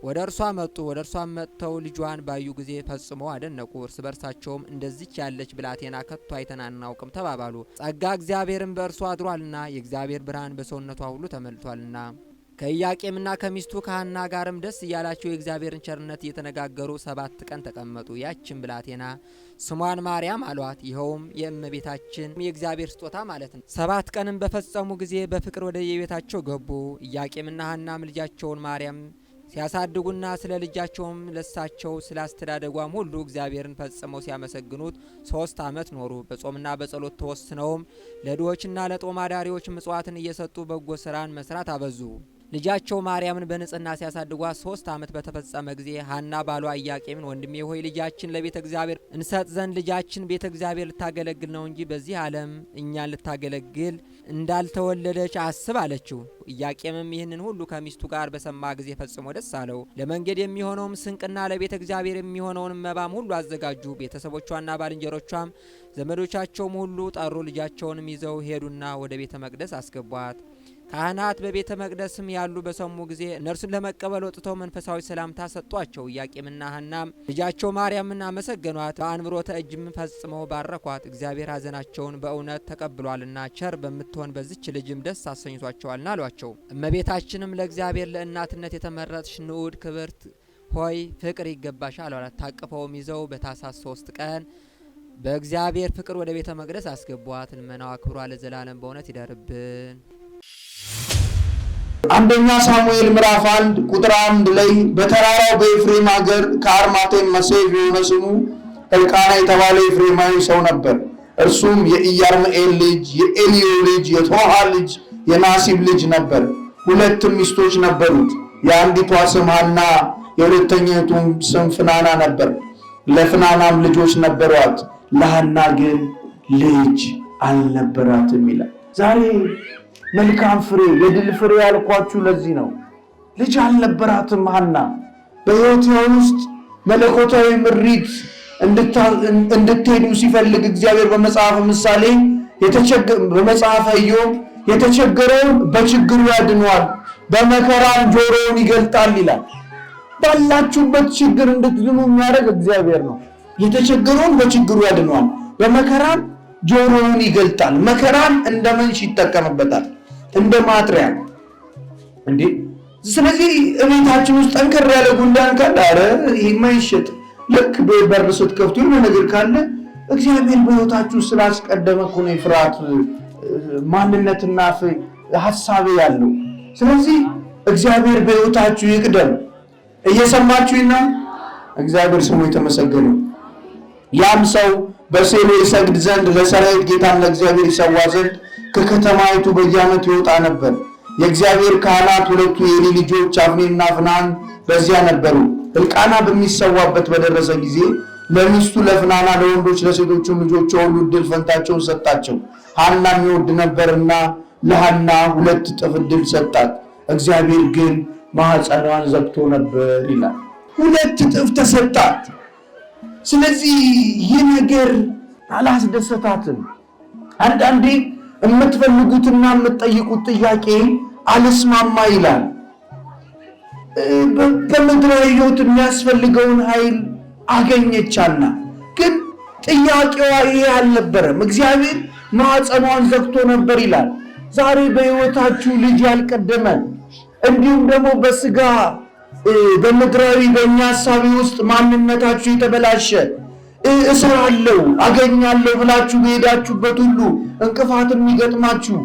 ወደ እርሷ መጡ። ወደ እርሷም መጥተው ልጇን ባዩ ጊዜ ፈጽመው አደነቁ። እርስ በርሳቸውም እንደዚች ያለች ብላቴና ከቶ አይተን አናውቅም ተባባሉ። ጸጋ እግዚአብሔርን በእርሷ አድሯልና የእግዚአብሔር ብርሃን በሰውነቷ ሁሉ ተመልቷልና። ከኢያቄምና ከሚስቱ ከሐና ጋርም ደስ እያላቸው የእግዚአብሔርን ቸርነት እየተነጋገሩ 7 ቀን ተቀመጡ። ያችን ብላቴና ስሟን ማርያም አሏት። ይኸውም የእመቤታችን የእግዚአብሔር ስጦታ ማለት ነው። 7 ቀንም በፈጸሙ ጊዜ በፍቅር ወደ የቤታቸው ገቡ። ኢያቄምና ሐናም ልጃቸውን ማርያም ሲያሳድጉና ስለ ልጃቸውም ለሳቸው ስላስተዳደጓም ሁሉ እግዚአብሔርን ፈጽመው ሲያመሰግኑት 3 ዓመት ኖሩ። በጾምና በጸሎት ተወስነውም ለድሆችና ለጦም አዳሪዎች ምጽዋትን እየሰጡ በጎ ስራን መስራት አበዙ። ልጃቸው ማርያምን በንጽህና ሲያሳድጓት 3 ዓመት በተፈጸመ ጊዜ ሐና ባሏ ኢያቄምን ወንድሜ ሆይ ልጃችን ለቤተ እግዚአብሔር እንሰጥ ዘንድ ልጃችን ቤተ እግዚአብሔር ልታገለግል ነው እንጂ በዚህ ዓለም እኛን ልታገለግል እንዳልተወለደች አስብ አለችው። ኢያቄምም ይህንን ሁሉ ከሚስቱ ጋር በሰማ ጊዜ ፈጽሞ ደስ አለው። ለመንገድ የሚሆነውም ስንቅና ለቤተ እግዚአብሔር የሚሆነውን መባም ሁሉ አዘጋጁ። ቤተሰቦቿና ባልንጀሮቿም ዘመዶቻቸውም ሁሉ ጠሩ። ልጃቸውንም ይዘው ሄዱና ወደ ቤተ መቅደስ አስገቧት። ካህናት በቤተ መቅደስም ያሉ በሰሙ ጊዜ እነርሱን ለመቀበል ወጥተው መንፈሳዊ ሰላምታ ሰጧቸው። ኢያቄምና ሐናም ልጃቸው ማርያምን አመሰገኗት፣ በአንብሮተ እጅም ፈጽመው ባረኳት። እግዚአብሔር ሐዘናቸውን በእውነት ተቀብሏልና ቸር በምትሆን በዚች ልጅም ደስ አሰኝቷቸዋልና አሏቸው። እመቤታችንም ለእግዚአብሔር ለእናትነት የተመረጥሽ ንዑድ ክብርት ሆይ ፍቅር ይገባሻል አሏት። ታቅፈውም ይዘው በታኅሳስ 3 ቀን በእግዚአብሔር ፍቅር ወደ ቤተ መቅደስ አስገቧት። ልመናዋ ክብሯ ለዘላለም በእውነት ይደርብን። አንደኛ ሳሙኤል ምዕራፍ 1 ቁጥር 1 ላይ በተራራው በኤፍሬም ሀገር ከአርማቴም መሴፍ የሆነ ስሙ ሕልቃና የተባለ ኤፍሬማዊ ሰው ነበር። እርሱም የኢያርምኤል ልጅ የኤልዮ ልጅ የቶሃ ልጅ የናሲብ ልጅ ነበር። ሁለትም ሚስቶች ነበሩት። የአንዲቷ ስም ሐና የሁለተኛይቱም ስም ፍናና ነበር። ለፍናናም ልጆች ነበሯት፣ ለሐና ግን ልጅ አልነበራትም ይላል። ዛሬ መልካም ፍሬ የድል ፍሬ ያልኳችሁ ለዚህ ነው። ልጅ አልነበራትም ሐና። በሕይወት ውስጥ መለኮታዊ ምሪት እንድትሄዱ ሲፈልግ እግዚአብሔር በመጽሐፈ ምሳሌ በመጽሐፈ ኢዮብ የተቸገረውን በችግሩ ያድነዋል፣ በመከራም ጆሮውን ይገልጣል ይላል። ባላችሁበት ችግር እንድትድኑ የሚያደርግ እግዚአብሔር ነው። የተቸገረውን በችግሩ ያድነዋል፣ በመከራም ጆሮውን ይገልጣል። መከራን እንደ መንሽ ይጠቀምበታል፣ እንደ ማጥሪያ እንዴ። ስለዚህ እቤታችን ውስጥ ጠንከር ያለ ጉንዳን ካለ አረ ይሄማ ይሸጥ፣ ልክ በር ስትከፍቱ የሆነ ነገር ካለ እግዚአብሔር በሕይወታችሁ ስላስቀደመ እኮ ነው የፍርሃት ማንነትና ሐሳብ ያለው። ስለዚህ እግዚአብሔር በሕይወታችሁ ይቅደም። እየሰማችሁና እግዚአብሔር ስሙ የተመሰገነ። ያም ሰው በሴሎ ይሰግድ ዘንድ ለሰራዊት ጌታን ለእግዚአብሔር ይሰዋ ዘንድ ከከተማይቱ በየዓመቱ ይወጣ ነበር። የእግዚአብሔር ካህናት ሁለቱ የኤሊ ልጆች አፍኒንና ፍናን በዚያ ነበሩ። ሕልቃና በሚሰዋበት በደረሰ ጊዜ ለሚስቱ ለፍናና ለወንዶች ለሴቶቹም ልጆች ሁሉ ዕድል ፈንታቸውን ሰጣቸው። ሐናም ይወድ ነበርና ለሐና 2 እጥፍ ዕድል ሰጣት። እግዚአብሔር ግን ማኅፀኗን ዘግቶ ነበር ይላል። 2 እጥፍ ተሰጣት። ስለዚህ ይህ ነገር አላስደሰታትም። አንዳንዴ የምትፈልጉትና የምትጠይቁት ጥያቄ አልስማማ ይላል። በምድራዊ ሕይወት የሚያስፈልገውን ኃይል አገኘቻና፣ ግን ጥያቄዋ ይሄ አልነበረም። እግዚአብሔር ማኅፀኗን ዘግቶ ነበር ይላል። ዛሬ በሕይወታችሁ ልጅ ያልቀደመ እንዲሁም ደግሞ በስጋ በምድራዊ በእኛ ሐሳቢ ውስጥ ማንነታችሁ የተበላሸ እሰራለሁ አገኛለሁ ብላችሁ በሄዳችሁበት ሁሉ እንቅፋት የሚገጥማችሁ፣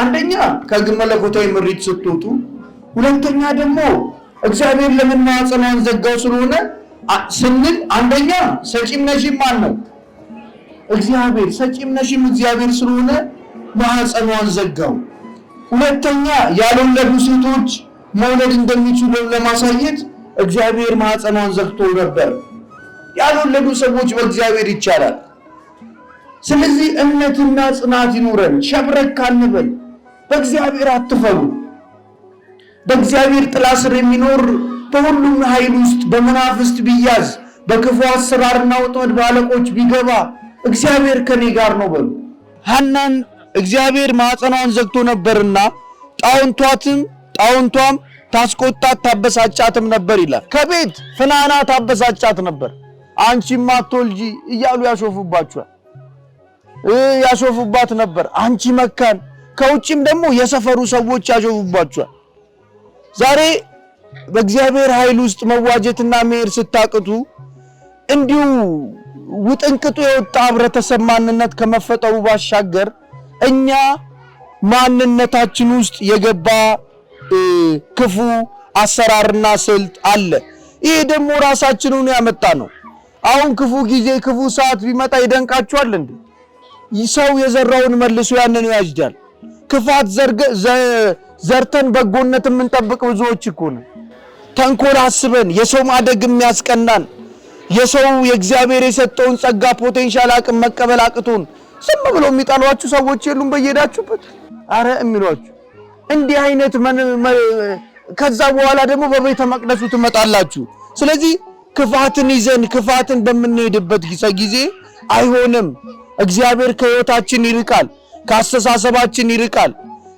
አንደኛ ከመለኮታዊ ምሪት ስትወጡ፣ ሁለተኛ ደግሞ እግዚአብሔር ለምን ማኅፀኗን ዘጋው ስለሆነ ስንል፣ አንደኛ ሰጪም ነሺም ማን ነው? እግዚአብሔር። ሰጪም ነሺም እግዚአብሔር ስለሆነ ማኅፀኗን ዘጋው። ሁለተኛ ያልወለዱ ሴቶች መውለድ እንደሚችሉ ለማሳየት እግዚአብሔር ማኅፀኗን ዘግቶ ነበር። ያልወለዱ ሰዎች በእግዚአብሔር ይቻላል። ስለዚህ እምነትና ጽናት ይኑረን። ሸብረክ አንበል። በእግዚአብሔር አትፈሩ። በእግዚአብሔር ጥላ ስር የሚኖር በሁሉም ኃይል ውስጥ በመናፍስት ቢያዝ፣ በክፉ አሰራርና ወጥመድ በአለቆች ቢገባ እግዚአብሔር ከኔ ጋር ነው በሉ። ሐናን እግዚአብሔር ማኅፀኗን ዘግቶ ነበርና ጣውንቷም ታስቆጣት ታበሳጫትም ነበር ይላል። ከቤት ፍናና ታበሳጫት ነበር። አንቺማ አትወልጂ እያሉ ያሾፉባት ነበር። አንቺ መካን። ከውጭም ደግሞ የሰፈሩ ሰዎች ያሾፉባቸዋል። ዛሬ በእግዚአብሔር ኃይል ውስጥ መዋጀትና መሄድ ስታቅቱ እንዲሁ ውጥንቅጡ የወጣ ህብረተሰብ ማንነት ከመፈጠሩ ባሻገር እኛ ማንነታችን ውስጥ የገባ ክፉ አሰራርና ስልት አለ። ይሄ ደግሞ ራሳችንን ያመጣ ነው። አሁን ክፉ ጊዜ ክፉ ሰዓት ቢመጣ ይደንቃችኋል እንዴ? ሰው የዘራውን መልሶ ያንን ያጭዳል። ክፋት ዘርተን በጎነት የምንጠብቅ ብዙዎች እኮ ነው። ተንኮል አስበን የሰው ማደግ የሚያስቀናን የሰው የእግዚአብሔር የሰጠውን ጸጋ ፖቴንሻል አቅም መቀበል አቅቶን ዝም ብሎ የሚጣሏችሁ ሰዎች የሉም በየሄዳችሁበት? አረ የሚሏችሁ እንዲህ አይነት ከዛ በኋላ ደግሞ በቤተ መቅደሱ ትመጣላችሁ። ስለዚህ ክፋትን ይዘን ክፋትን በምንሄድበት ጊዜ አይሆንም። እግዚአብሔር ከሕይወታችን ይርቃል፣ ከአስተሳሰባችን ይርቃል።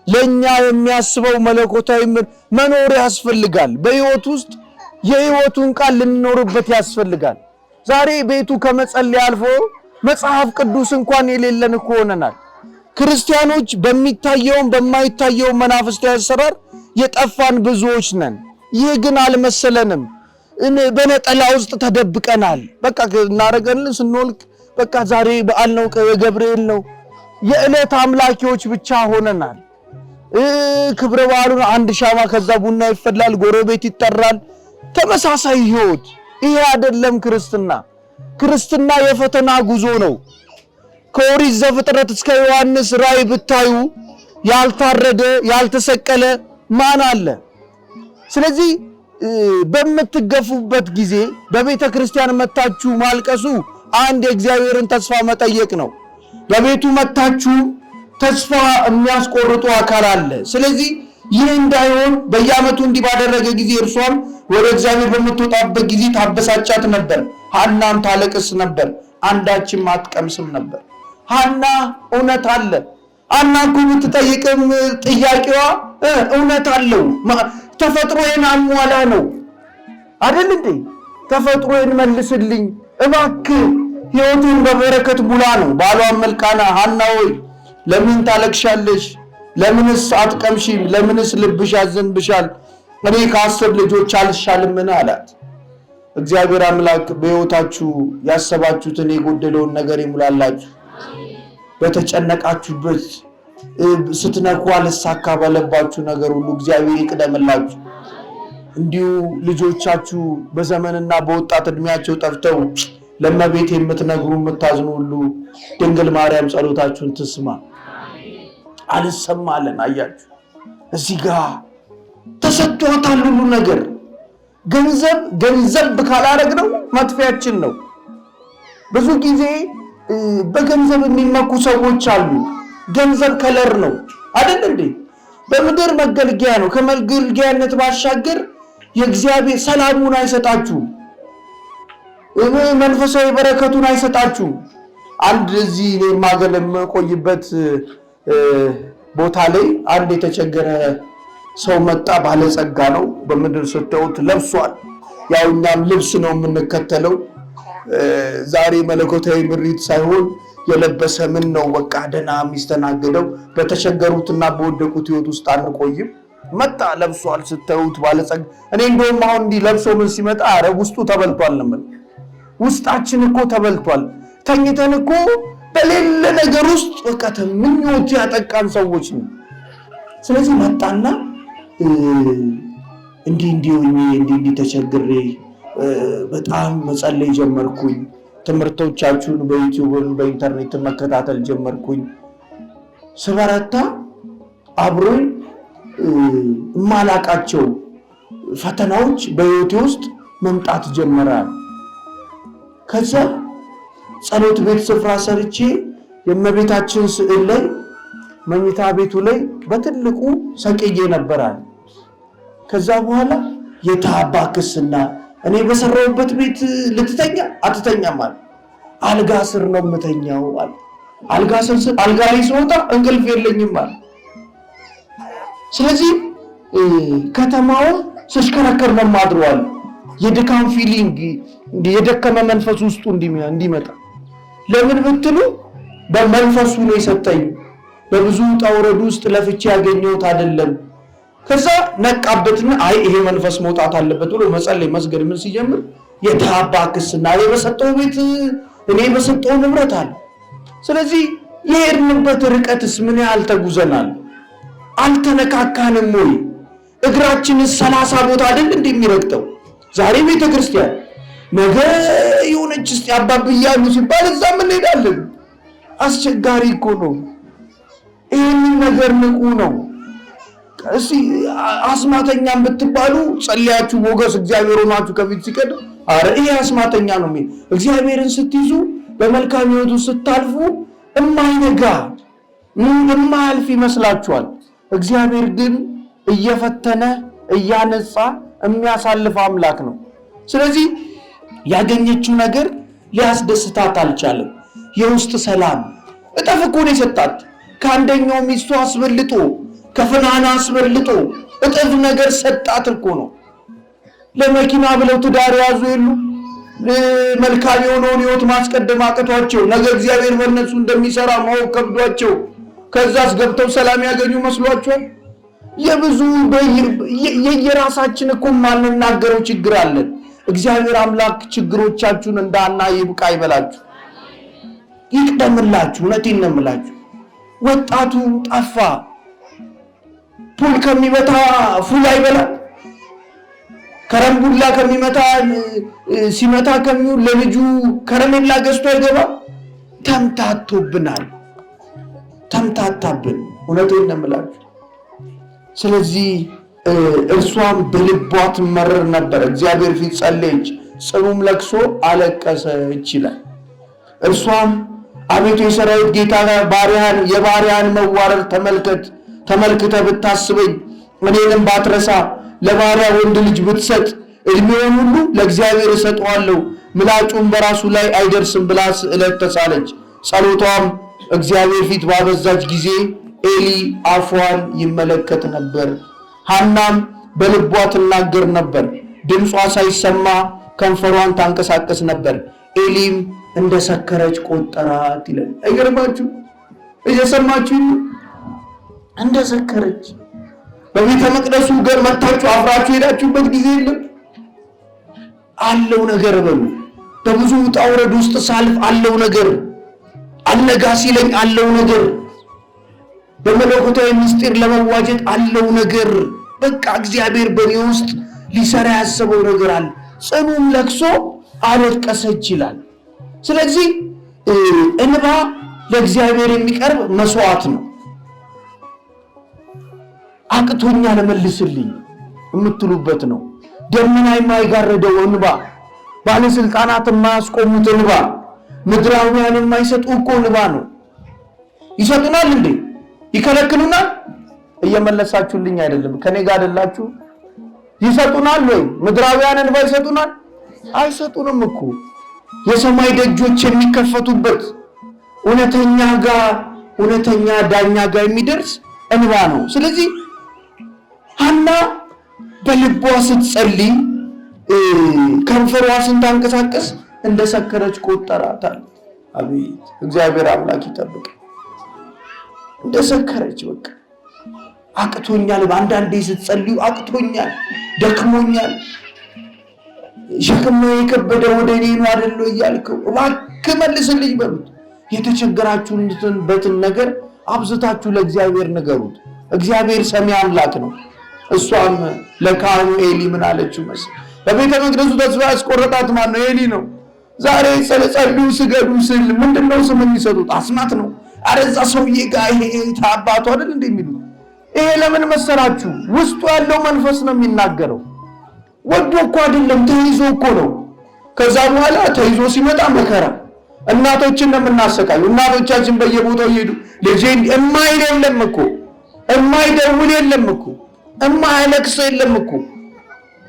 ለኛ የሚያስበው መለኮታዊ መኖር ያስፈልጋል። በህይወት ውስጥ የህይወቱን ቃል ልንኖርበት ያስፈልጋል። ዛሬ ቤቱ ከመጸለይ አልፎ መጽሐፍ ቅዱስ እንኳን የሌለን እኮ ሆነናል። ክርስቲያኖች በሚታየውም በማይታየውም መናፍስታዊ አሰራር የጠፋን ብዙዎች ነን። ይህ ግን አልመሰለንም። በነጠላ ውስጥ ተደብቀናል። በቃ እናረጋለን ስንወልቅ በቃ ዛሬ በዓል ነው የገብርኤል ነው የዕለት አምላኪዎች ብቻ ሆነናል። ክብረ በዓሉን አንድ ሻማ ከዛ ቡና ይፈላል፣ ጎረቤት ይጠራል። ተመሳሳይ ህይወት። ይሄ አይደለም ክርስትና። ክርስትና የፈተና ጉዞ ነው። ከኦሪት ዘፍጥረት እስከ ዮሐንስ ራእይ ብታዩ ያልታረደ ያልተሰቀለ ማን አለ? ስለዚህ በምትገፉበት ጊዜ በቤተ ክርስቲያን መታችሁ ማልቀሱ አንድ የእግዚአብሔርን ተስፋ መጠየቅ ነው። በቤቱ መታችሁ ተስፋ የሚያስቆርጡ አካል አለ። ስለዚህ ይህ እንዳይሆን በየዓመቱ እንዲህ ባደረገ ጊዜ እርሷም ወደ እግዚአብሔር በምትወጣበት ጊዜ ታበሳጫት ነበር። ሐናም ታለቅስ ነበር፣ አንዳችም አትቀምስም ነበር። ሐና እውነት አለ። ሐና እኮ የምትጠይቅም ጥያቄዋ እውነት አለው። ተፈጥሮዬን አሟላ ነው አይደል እንዴ? ተፈጥሮዬን መልስልኝ እባክህ፣ ሕይወቴን በበረከት ሙላ ነው። ባሏን መልካና ሐና ሆይ ለምን ታለቅሻለሽ? ለምንስ አትቀምሺም? ለምንስ ልብሽ ያዘንብሻል? እኔ ከ10 ልጆች አልሻልምን አላት። እግዚአብሔር አምላክ በሕይወታችሁ ያሰባችሁትን የጎደለውን ነገር ይሙላላችሁ። በተጨነቃችሁበት ስትነኩ አልሳካ ባለባችሁ ነገር ሁሉ እግዚአብሔር ይቅደምላችሁ። እንዲሁ ልጆቻችሁ በዘመንና በወጣት እድሜያቸው ጠፍተው ለእመቤት የምትነግሩ የምታዝኑ ሁሉ ድንግል ማርያም ጸሎታችሁን ትስማ። አልሰማለን። አያችሁ እዚህ ጋር ተሰጥቷታል ሁሉ ነገር። ገንዘብ ካላረግነው መጥፊያችን ነው። ብዙ ጊዜ በገንዘብ የሚመኩ ሰዎች አሉ። ገንዘብ ከለር ነው አይደል እንዴ? በምድር መገልገያ ነው። ከመገልገያነት ባሻገር የእግዚአብሔር ሰላሙን አይሰጣችሁም፣ መንፈሳዊ በረከቱን አይሰጣችሁም። አንድ እዚህ እኔ ማገለም ቆይበት ቦታ ላይ አንድ የተቸገረ ሰው መጣ። ባለጸጋ ነው። በምድር ስትውት ለብሷል። ያው እኛም ልብስ ነው የምንከተለው። ዛሬ መለኮታዊ ምሪት ሳይሆን የለበሰ ምን ነው በቃ ደና የሚስተናገደው። በተቸገሩትና በወደቁት ህይወት ውስጥ አንቆይም። መጣ ለብሷል። ስትውት ባለጸጋ። እኔ እንደውም አሁን እንዲህ ለብሶ ምን ሲመጣ አረ ውስጡ ተበልቷል ነው። ውስጣችን እኮ ተበልቷል። ተኝተን እኮ በሌለ ነገር ውስጥ በቃ ምኞት ያጠቃን ሰዎች ነው። ስለዚህ መጣና እንዲህ ተቸግሬ በጣም መጸለይ ጀመርኩኝ። ትምህርቶቻችሁን በዩቲዩብ በኢንተርኔት መከታተል ጀመርኩኝ። ስበረታ አብሮኝ ማላቃቸው ፈተናዎች በህይወቴ ውስጥ መምጣት ጀመራል። ከዛ ጸሎት ቤት ስፍራ ሰርቼ የእመቤታችን ስዕል ላይ መኝታ ቤቱ ላይ በትልቁ ሰቅዬ ነበራል። ከዛ በኋላ የታባክስና እኔ በሰራውበት ቤት ልትተኛ አትተኛም አለ። አልጋ ስር ነው የምተኛው አለ። አልጋ ላይ ስወጣ እንቅልፍ የለኝም አለ። ስለዚህ ከተማውን ስሽከረከር ነው ማድረዋል። የድካም ፊሊንግ የደከመ መንፈስ ውስጡ እንዲመጣ ለምን ብትሉ በመንፈሱ ነው የሰጠኝ። በብዙ ጣውረድ ውስጥ ለፍቼ ያገኘሁት አይደለም። ከዛ ነቃበትና አይ ይሄ መንፈስ መውጣት አለበት ብሎ መጸለይ መስገድ ምን ሲጀምር የታባክስና በሰጠው ቤት እኔ በሰጠው ንብረት አለ። ስለዚህ የሄድንበት ርቀትስ ምን ያህል ተጉዘናል? አልተነካካንም ወይ? እግራችንስ 30 ቦታ አይደል እንደሚረግጠው? ዛሬ ቤተ ክርስቲያን ነገ የሆነች እስቲ አባብያሉ ሲባል እዛም እንሄዳለን። አስቸጋሪ እኮ ነው። ይህንን ነገር ንቁ ነው። እስቲ አስማተኛም ብትባሉ ጸልያችሁ ሞገስ እግዚአብሔር ሆናችሁ ከፊት ሲቀድ አረ ይሄ አስማተኛ ነው የሚል እግዚአብሔርን ስትይዙ በመልካም ህይወቱ ስታልፉ እማይነጋ እማያልፍ ይመስላችኋል። እግዚአብሔር ግን እየፈተነ እያነጻ የሚያሳልፍ አምላክ ነው። ስለዚህ ያገኘችው ነገር ሊያስደስታት አልቻለም። የውስጥ ሰላም እጥፍ እኮ ነው የሰጣት። ከአንደኛው ሚስቱ አስበልጦ ከፍናን አስበልጦ እጥፍ ነገር ሰጣት እኮ ነው። ለመኪና ብለው ትዳር ያዙ የሉ መልካም የሆነውን ሕይወት ማስቀደም አቅቷቸው ነገ እግዚአብሔር በእነሱ እንደሚሰራ ማወቅ ከብዷቸው ከዛስ ገብተው ሰላም ያገኙ መስሏቸዋል። የብዙ የየራሳችን እኮ ማንናገረው ችግር አለን። እግዚአብሔር አምላክ ችግሮቻችሁን እንዳና ይብቃ ይበላችሁ፣ ይቅደምላችሁ። እውነቴን ነው የምላችሁ። ወጣቱ ጠፋ። ፑል ከሚመታ ፉል አይበላ፣ ከረምቡላ ከሚመታ ሲመታ ከሚውል ለልጁ ከረሜላ ገዝቶ አይገባ። ተምታቶብናል፣ ተምታታብን። እውነቴን ነው የምላችሁ። ስለዚህ እርሷም በልቧ ትመረር ነበር፣ እግዚአብሔር ፊት ጸለየች፣ ጽኑም ለቅሶ አለቀሰች ይላል። እርሷም አቤቱ የሰራዊት ጌታ ባሪያን የባሪያን መዋረድ ተመልክተ ብታስበኝ እኔንም ባትረሳ ለባሪያ ወንድ ልጅ ብትሰጥ እድሜውን ሁሉ ለእግዚአብሔር እሰጠዋለሁ፣ ምላጩን በራሱ ላይ አይደርስም ብላ ስዕለት ተሳለች። ጸሎቷም እግዚአብሔር ፊት ባበዛች ጊዜ ኤሊ አፏን ይመለከት ነበር። ሐናም በልቧ ትናገር ነበር፣ ድምጿ ሳይሰማ ከንፈሯን ታንቀሳቀስ ነበር። ኤሊም እንደሰከረች ቆጠራት ይላል። አይገርማችሁ? እየሰማችሁ እንደሰከረች። በቤተ መቅደሱ ገር መታችሁ አፍራችሁ ሄዳችሁበት ጊዜ የለም? አለው ነገር በሉ። በብዙ ውጣ ውረድ ውስጥ ሳልፍ አለው ነገር፣ አልነጋ ሲለኝ አለው ነገር፣ በመለኮታዊ ምስጢር ለመዋጀት አለው ነገር። በቃ እግዚአብሔር በእኔ ውስጥ ሊሰራ ያሰበው ነገር አለ። ጽኑም ለቅሶ አለቀሰች ይላል። ስለዚህ እንባ ለእግዚአብሔር የሚቀርብ መስዋዕት ነው። አቅቶኛል መልስልኝ የምትሉበት ነው። ደመና የማይጋረደው እንባ፣ ባለስልጣናት የማያስቆሙት እንባ፣ ምድራውያን የማይሰጡ እኮ እንባ ነው። ይሰጡናል እንዴ? ይከለክሉናል? እየመለሳችሁልኝ አይደለም። ከኔ ጋር አይደላችሁ? ይሰጡናል ወይ? ምድራውያን እንባ ይሰጡናል? አይሰጡንም እኮ። የሰማይ ደጆች የሚከፈቱበት እውነተኛ ዳኛ ጋር የሚደርስ እንባ ነው። ስለዚህ ሐና በልቧ ስትጸልይ ከንፈሯ ስታንቀሳቀስ እንደሰከረች ቆጠራታል። አቤት እግዚአብሔር አምላክ ይጠብቅ። እንደሰከረች በቃ አቅቶኛል። በአንዳንዴ ስትጸልዩ አቅቶኛል፣ ደክሞኛል፣ ሸክም የከበደ ወደ እኔ ነው አይደል እያልከው እባክህ መልስልኝ በሉት። የተቸገራችሁበትን ነገር አብዝታችሁ ለእግዚአብሔር ንገሩት። እግዚአብሔር ሰሚ አምላክ ነው። እሷም ለካህኑ ኤሊ ምን አለችው መሰል? በቤተ መቅደሱ ተስፋ ያስቆረጣት ማን ነው? ኤሊ ነው። ዛሬ ጸልዩ ስገዱ ስል ምንድነው ስም የሚሰጡት? አስማት ነው። አረዛ ሰውዬ ጋር ይሄ ታባቱ አይደል እንደሚሉት። ይሄ ለምን መሰራችሁ? ውስጡ ያለው መንፈስ ነው የሚናገረው። ወዶ እኮ አይደለም፣ ተይዞ እኮ ነው። ከዛ በኋላ ተይዞ ሲመጣ መከራ። እናቶችን ነው የምናሰቃዩ። እናቶቻችን በየቦታው ይሄዱ ልጄ እማይል የለም እኮ፣ እማይደውል የለም እኮ፣ እማያለቅስ የለም እኮ።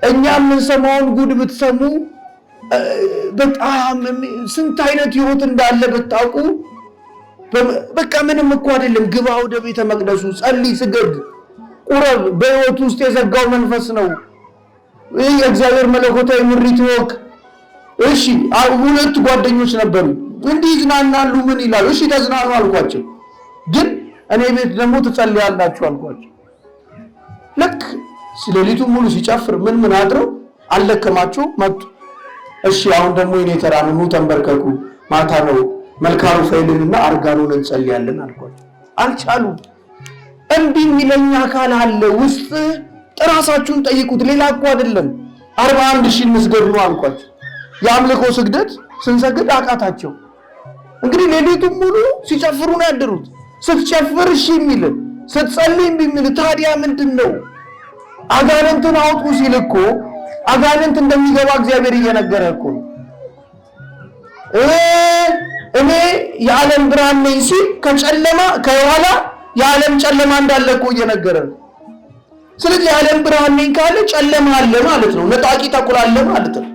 እኛ የምንሰማውን ጉድ ብትሰሙ በጣም ስንት አይነት ህይወት እንዳለ ብታውቁ። በቃ ምንም እኮ አይደለም። ግባ ወደ ቤተ መቅደሱ፣ ጸልይ፣ ስገድ፣ ቁረብ። በህይወት ውስጥ የዘጋው መንፈስ ነው። ይህ የእግዚአብሔር መለኮታዊ ምሪት ወቅ። እሺ ሁለት ጓደኞች ነበሩ፣ እንዲህ ይዝናናሉ። ምን ይላሉ? እሺ ተዝናኑ አልኳቸው። ግን እኔ ቤት ደግሞ ትጸልያላችሁ አልኳቸው። ልክ ሌሊቱን ሙሉ ሲጨፍር ምን አድረው አልለከማቸው መጡ። እሺ አሁን ደግሞ የኔ ተራ ነው፣ ኑ ተንበርከኩ፣ ማታ ነው፣ መልካሙ ፋይልንና አርጋኖን እንጸልያለን አልኳቸው። አልቻሉም። እንዲህ የሚለኝ አካል አለ ውስጥ። ጥራሳችሁን ጠይቁት። ሌላ እኮ አይደለም። 41,000 እንስገድ ነው አልኳቸው። የአምልኮ ስግደት ስንሰግድ አቃታቸው። እንግዲህ ሌሊቱን ሙሉ ሲጨፍሩ ነው ያደሩት። ስትጨፍር እሺ የሚል ስትጸልይ የሚል ታዲያ ምንድን ነው? አጋንንትን አውጡ ሲል እኮ አጋንንት እንደሚገባ እግዚአብሔር እየነገረ እኮ ነው። እኔ የዓለም ብርሃን ነኝ ሲል ከጨለማ ከኋላ የዓለም ጨለማ እንዳለ እኮ እየነገረ ነው። ስለዚህ የዓለም ብርሃን ነኝ ካለ ጨለማ አለ ማለት ነው። ነጣቂ ተኩላ አለ ማለት ነው።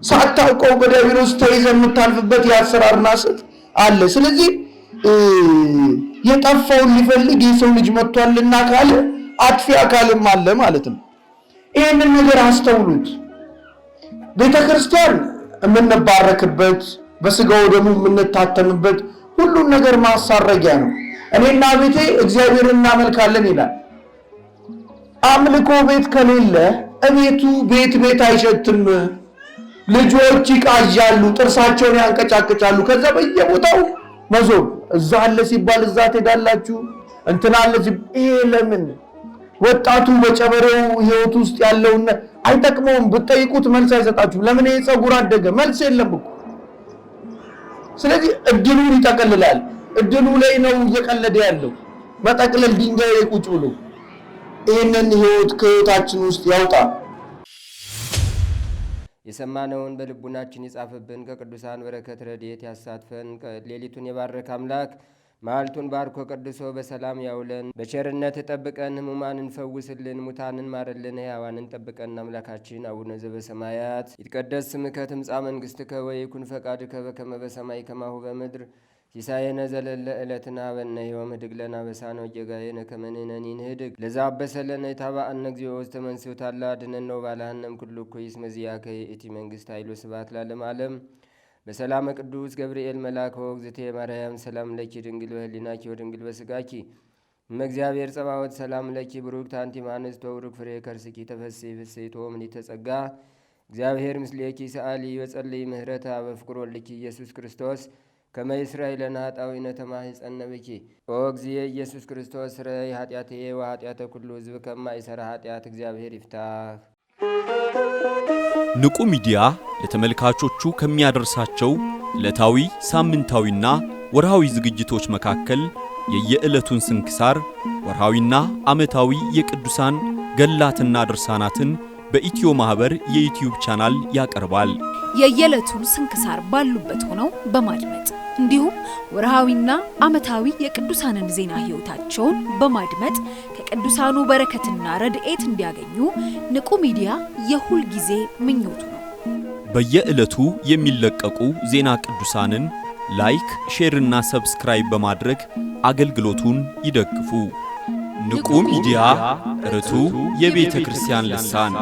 ሳታውቀው በዲያብሎስ ተይዘህ የምታልፍበት የአሰራርና ስት አለ። ስለዚህ የጠፋውን ሊፈልግ የሰው ልጅ መጥቷልና ካለ አጥፊ አካልም አለ ማለት ነው። ይህንን ነገር አስተውሉት። ቤተክርስቲያን የምንባረክበት በስጋው ደግሞ የምንታተምበት ሁሉን ነገር ማሳረጊያ ነው። እኔና ቤቴ እግዚአብሔርን እናመልካለን ይላል። አምልኮ ቤት ከሌለ እቤቱ ቤት አይሸትም። ልጆች ይቃዣሉ፣ ጥርሳቸውን ያንቀጫቅጫሉ። ከዛ በየቦታው መዞር፣ እዛ አለ ሲባል እዛ ትሄዳላችሁ፣ እንትና አለ ሲባል ይሄ ለምን? ወጣቱ በጨበሬው ህይወት ውስጥ ያለውን አይጠቅመውም። ብትጠይቁት መልስ አይሰጣችሁም። ለምን ይሄ ጸጉር አደገ? መልስ የለም እኮ። ስለዚህ እድሉን ይጠቀልላል። እድሉ ላይ ነው እየቀለደ ያለው። መጠቅለል ድንጋይ ላይ ቁጭ ብሎ ይህንን ህይወት ከህይወታችን ውስጥ ያውጣ። የሰማነውን በልቡናችን ይጻፍብን፣ ከቅዱሳን በረከት ረድኤት ያሳትፈን። ሌሊቱን የባረከ አምላክ መዓልቱን ባርኮ ቀድሶ በሰላም ያውለን። በቸርነት ጠብቀን፣ ህሙማንን ፈውስልን፣ ሙታንን ማረልን፣ ሕያዋንን ጠብቀን። አምላካችን አቡነ ዘበሰማያት ይትቀደስ ስምከ ትምጻእ መንግሥትከ ወይኩን ፈቃድከ በከመ በሰማይ ከማሁ በምድር ሲሳየነ ዘለለ ዕለትነ ሀበነ ዮም ህድግ ለነ አበሳነ ወጌጋየነ ከመ ንሕነኒ ንህድግ ለዘአበሰለነ ኢታብአነ እግዚኦ ውስተ መንሱት አላ አድኅነነ ወባልሐነ እምኩሉ እኩይ እስመ ዚአከ ይእቲ መንግሥት ኃይል ወስብሐት ለዓለመ ዓለም። በሰላመ ቅዱስ ገብርኤል መልአከ ወእግዝእትየ ማርያም ሰላም ለኪ ድንግል በህሊናኪ ወድንግል በስጋኪ እመ እግዚአብሔር ጸባዖት ሰላም ለኪ ብሩክት አንቲ እምአንስት ወቡሩክ ፍሬ ከርስኪ ተፈሥሒ ፍሥሕት ምልዕተ ጸጋ እግዚአብሔር ምስሌኪ ሰአሊ ወጸልይ ምህረታ በፍቅር ወልኪ ኢየሱስ ክርስቶስ ከመ ይስረይ ለነ ኃጣውኢነ ተማኅፀነ ብኪ ኦ እግዚእ ኢየሱስ ክርስቶስ ስረይ ኃጢአትየ ወኃጢአተ ኩሉ ሕዝብ ከማይሠራ ኃጢአት እግዚአብሔር ይፍታህ። ንቁ ሚዲያ ለተመልካቾቹ ከሚያደርሳቸው ዕለታዊ ሳምንታዊና ወርሃዊ ዝግጅቶች መካከል የየዕለቱን ስንክሳር ወርሃዊና ዓመታዊ የቅዱሳን ገላትና ድርሳናትን በኢትዮ ማህበር የዩቲዩብ ቻናል ያቀርባል። የየዕለቱን ስንክሳር ባሉበት ሆነው በማድመጥ እንዲሁም ወርሃዊና ዓመታዊ የቅዱሳንን ዜና ሕይወታቸውን በማድመጥ ከቅዱሳኑ በረከትና ረድኤት እንዲያገኙ ንቁ ሚዲያ የሁል ጊዜ ምኞቱ ነው። በየዕለቱ የሚለቀቁ ዜና ቅዱሳንን ላይክ፣ ሼርና ሰብስክራይብ በማድረግ አገልግሎቱን ይደግፉ። ንቁ ሚዲያ ርቱ የቤተ ክርስቲያን ልሳን